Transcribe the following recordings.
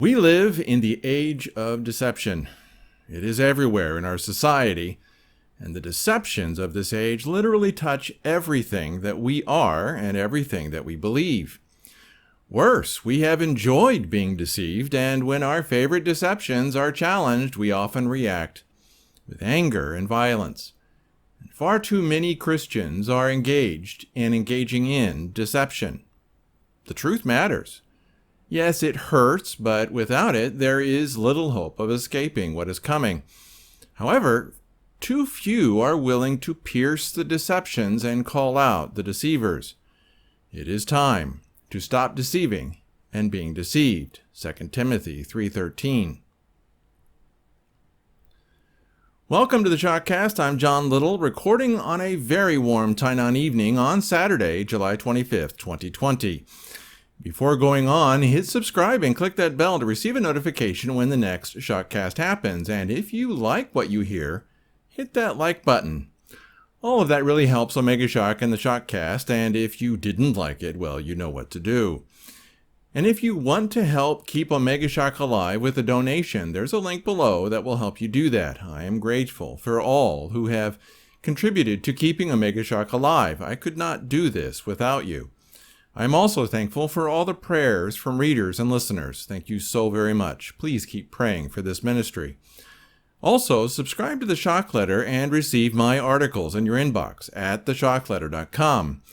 We live in the age of deception. It is everywhere in our society, and the deceptions of this age literally touch everything that we are and everything that we believe. Worse, we have enjoyed being deceived, and when our favorite deceptions are challenged, we often react with anger and violence. And far too many Christians are engaging in deception. The truth matters. Yes, it hurts, but without it, there is little hope of escaping what is coming. However, too few are willing to pierce the deceptions and call out the deceivers. It is time to stop deceiving and being deceived. 2 Timothy 3:13. Welcome to the ShockCast. I'm John Little, recording on a very warm Tainan evening on Saturday, July 25th, 2020. Before going on, hit subscribe and click that bell to receive a notification when the next ShockCast happens. And if you like what you hear, hit that like button. All of that really helps Omega Shock and the ShockCast, and if you didn't like it, well, you know what to do. And if you want to help keep Omega Shock alive with a donation, there's a link below that will help you do that. I am grateful for all who have contributed to keeping Omega Shock alive. I could not do this without you. I'm also thankful for all the prayers from readers and listeners. Thank you so very much. Please keep praying for this ministry. Also, subscribe to the Shock Letter and receive my articles in your inbox at theshockletter.com.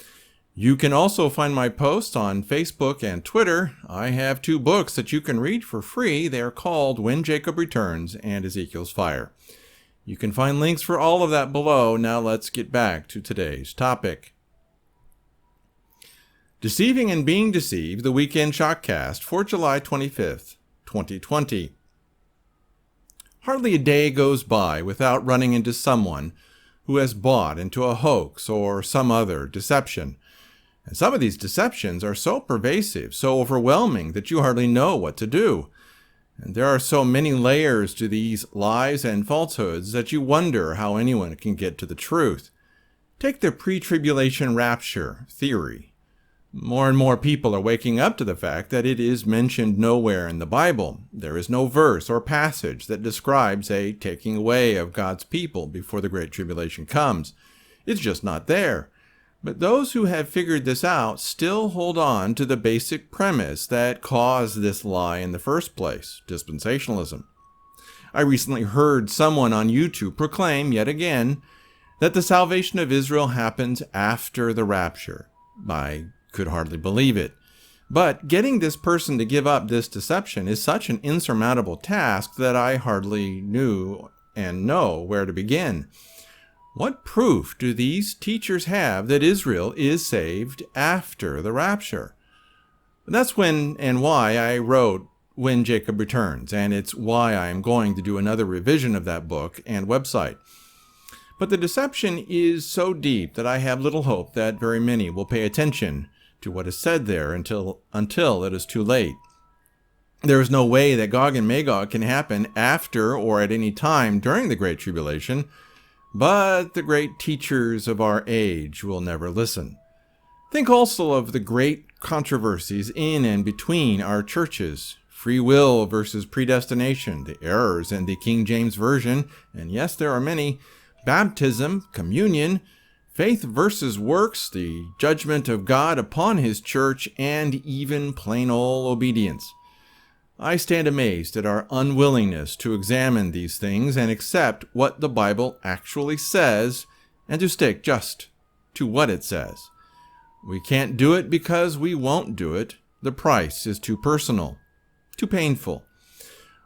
You can also find my posts on Facebook and Twitter. I have 2 books that you can read for free. They are called When Jacob Returns and Ezekiel's Fire. You can find links for all of that below. Now let's get back to today's topic. Deceiving and Being Deceived, the Weekend ShockCast for July 25th, 2020. Hardly a day goes by without running into someone who has bought into a hoax or some other deception. And some of these deceptions are so pervasive, so overwhelming that you hardly know what to do. And there are so many layers to these lies and falsehoods that you wonder how anyone can get to the truth. Take the pre-tribulation rapture theory. More and more people are waking up to the fact that it is mentioned nowhere in the Bible. There is no verse or passage that describes a taking away of God's people before the Great Tribulation comes. It's just not there. But those who have figured this out still hold on to the basic premise that caused this lie in the first place, dispensationalism. I recently heard someone on YouTube proclaim yet again that the salvation of Israel happens after the rapture. I could hardly believe it. But getting this person to give up this deception is such an insurmountable task that I hardly knew and know where to begin. What proof do these teachers have that Israel is saved after the rapture? That's when and why I wrote When Jacob Returns, and it's why I am going to do another revision of that book and website. But the deception is so deep that I have little hope that very many will pay attention to what is said there until it is too late. There is no way that Gog and Magog can happen after or at any time during the Great Tribulation, but the great teachers of our age will never listen. Think also of the great controversies in and between our churches. Free will versus predestination, the errors in the King James Version, and yes, there are many, baptism, communion, faith versus works, the judgment of God upon His church, and even plain old obedience. I stand amazed at our unwillingness to examine these things and accept what the Bible actually says and to stick just to what it says. We can't do it because we won't do it. The price is too personal, too painful.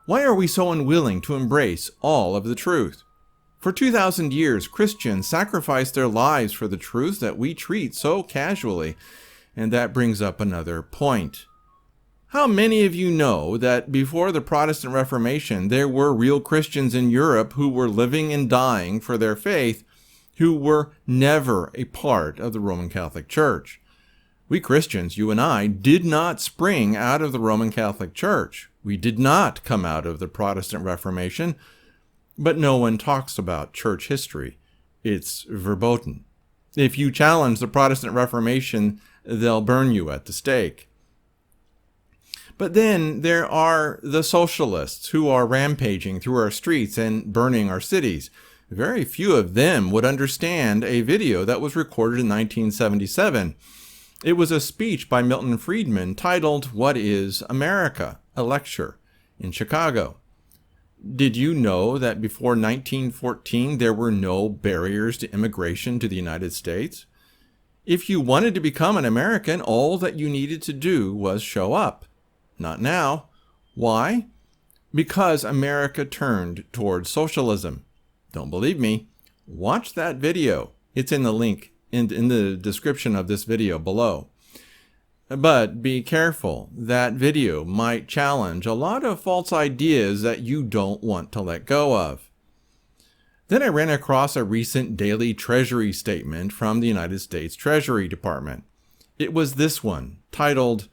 Why are we so unwilling to embrace all of the truth? For 2,000 years, Christians sacrificed their lives for the truth that we treat so casually. And that brings up another point. How many of you know that before the Protestant Reformation, there were real Christians in Europe who were living and dying for their faith, who were never a part of the Roman Catholic Church? We Christians, you and I, did not spring out of the Roman Catholic Church. We did not come out of the Protestant Reformation. But no one talks about church history. It's verboten. If you challenge the Protestant Reformation, they'll burn you at the stake. But then there are the socialists who are rampaging through our streets and burning our cities. Very few of them would understand a video that was recorded in 1977. It was a speech by Milton Friedman titled, "What is America?" a lecture in Chicago. Did you know that before 1914 there were no barriers to immigration to the United States? If you wanted to become an American, all that you needed to do was show up. Not now. Why? Because America turned towards socialism. Don't believe me? Watch that video. It's in the link in the description of this video below. But be careful. That video might challenge a lot of false ideas that you don't want to let go of. Then I ran across a recent daily Treasury statement from the United States Treasury Department. It was this one, titled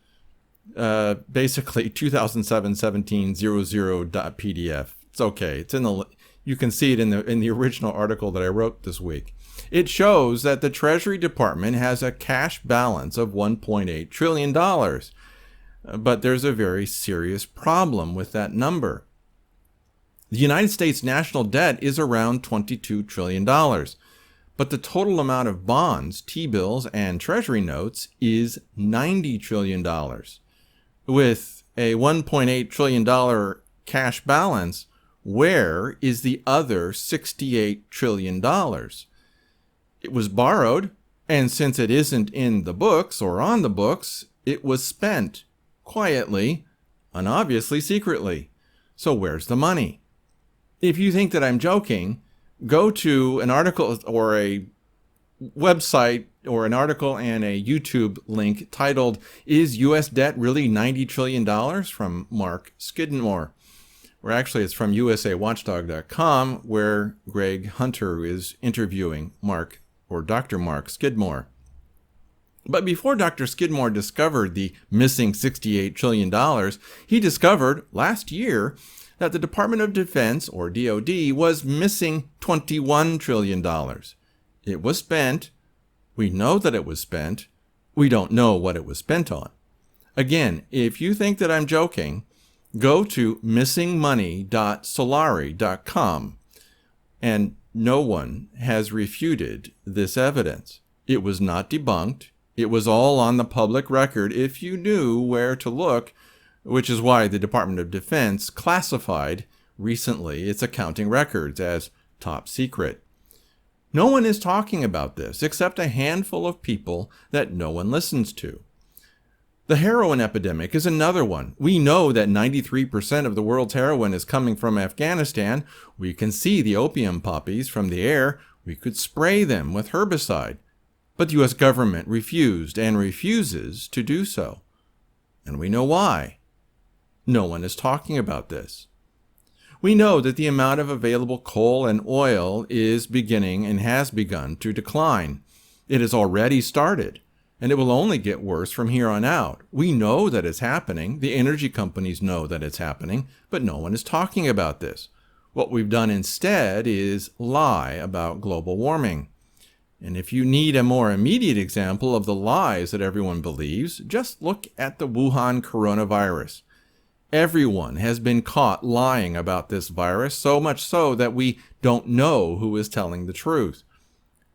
basically 2007-17-00.pdf. It's okay. It's in the. You can see it in the original article that I wrote this week. It shows that the Treasury Department has a cash balance of $1.8 trillion. But there's a very serious problem with that number. The United States national debt is around $22 trillion. But the total amount of bonds, T-bills, and Treasury notes is $90 trillion. With a $1.8 trillion cash balance, where is the other $68 trillion? It was borrowed, and since it isn't in the books or on the books, it was spent quietly and obviously secretly. So where's the money? If you think that I'm joking, go to an article or a website or an article and a YouTube link titled, "Is U.S. Debt Really $90 Trillion?" from Mark Skidmore. Or actually, it's from usawatchdog.com, where Greg Hunter is interviewing Dr. Mark Skidmore. But before Dr. Skidmore discovered the missing $68 trillion, he discovered last year that the Department of Defense, or DoD, was missing $21 trillion. It was spent. We know that it was spent. We don't know what it was spent on. Again, if you think that I'm joking, go to missingmoney.solari.com, and no one has refuted this evidence. It was not debunked. It was all on the public record if you knew where to look, which is why the Department of Defense classified recently its accounting records as top secret. No one is talking about this except a handful of people that no one listens to. The heroin epidemic is another one. We know that 93% of the world's heroin is coming from Afghanistan. We can see the opium poppies from the air. We could spray them with herbicide. But the U.S. government refused and refuses to do so. And we know why. No one is talking about this. We know that the amount of available coal and oil is beginning and has begun to decline. It has already started. And it will only get worse from here on out. We know that it's happening. The energy companies know that it's happening, but no one is talking about this. What we've done instead is lie about global warming. And if you need a more immediate example of the lies that everyone believes, just look at the Wuhan coronavirus. Everyone has been caught lying about this virus, so much so that we don't know who is telling the truth.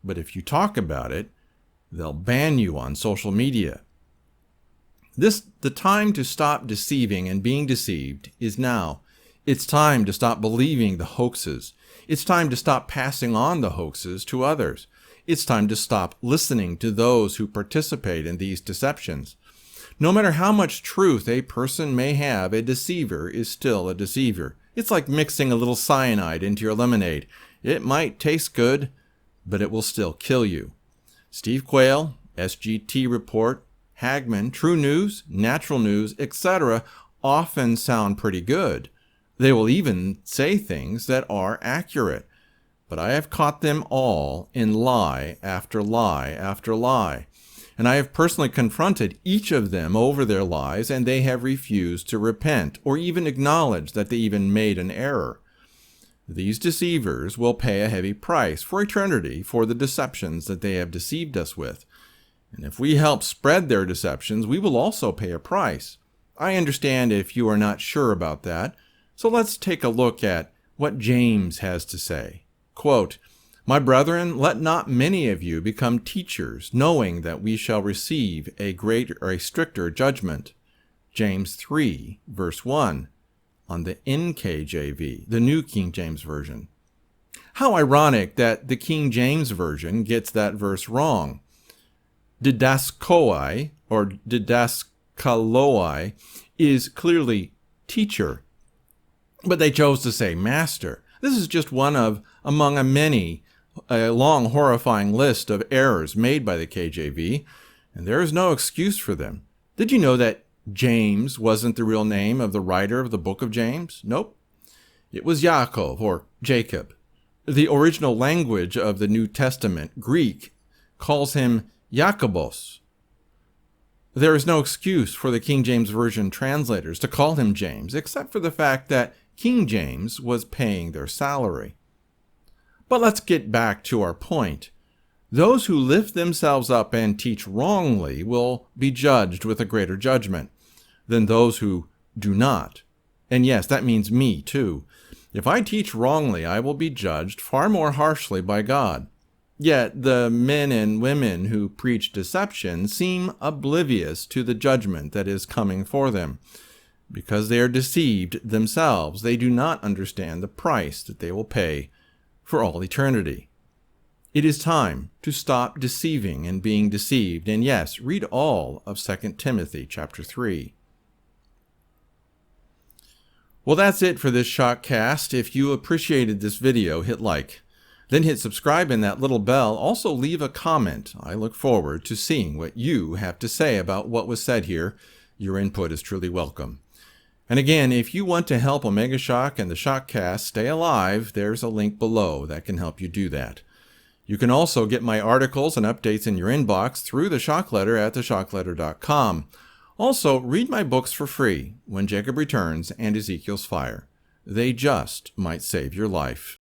But if you talk about it, they'll ban you on social media. The time to stop deceiving and being deceived is now. It's time to stop believing the hoaxes. It's time to stop passing on the hoaxes to others. It's time to stop listening to those who participate in these deceptions. No matter how much truth a person may have, a deceiver is still a deceiver. It's like mixing a little cyanide into your lemonade. It might taste good, but it will still kill you. Steve Quayle, SGT Report, Hagman, True News, Natural News, etc. often sound pretty good. They will even say things that are accurate. But I have caught them all in lie after lie after lie. And I have personally confronted each of them over their lies, and they have refused to repent or even acknowledge that they even made an error. These deceivers will pay a heavy price for eternity for the deceptions that they have deceived us with. And if we help spread their deceptions, we will also pay a price. I understand if you are not sure about that, so let's take a look at what James has to say. Quote, "My brethren, let not many of you become teachers, knowing that we shall receive a greater or a stricter judgment." James 3, verse 1, on the NKJV, the New King James Version. How ironic that the King James Version gets that verse wrong. Didaskoi, or didaskaloi, is clearly teacher, but they chose to say master. This is just one of among a long horrifying list of errors made by the KJV, and there is no excuse for them. Did you know that James wasn't the real name of the writer of the book of James? Nope. It was Yaakov, or Jacob. The original language of the New Testament, Greek, calls him Jakobos. There is no excuse for the King James Version translators to call him James, except for the fact that King James was paying their salary. But let's get back to our point. Those who lift themselves up and teach wrongly will be judged with a greater judgment than those who do not. And yes, that means me too. If I teach wrongly, I will be judged far more harshly by God. Yet the men and women who preach deception seem oblivious to the judgment that is coming for them. Because they are deceived themselves, they do not understand the price that they will pay for all eternity. It is time to stop deceiving and being deceived. And yes, read all of 2 Timothy chapter 3. Well, that's it for this ShockCast. If you appreciated this video, hit like. Then hit subscribe and that little bell. Also leave a comment. I look forward to seeing what you have to say about what was said here. Your input is truly welcome. And again, if you want to help Omega Shock and the ShockCast stay alive, there's a link below that can help you do that. You can also get my articles and updates in your inbox through the Shock Letter at theshockletter.com. Also, read my books for free, When Jacob Returns and Ezekiel's Fire. They just might save your life.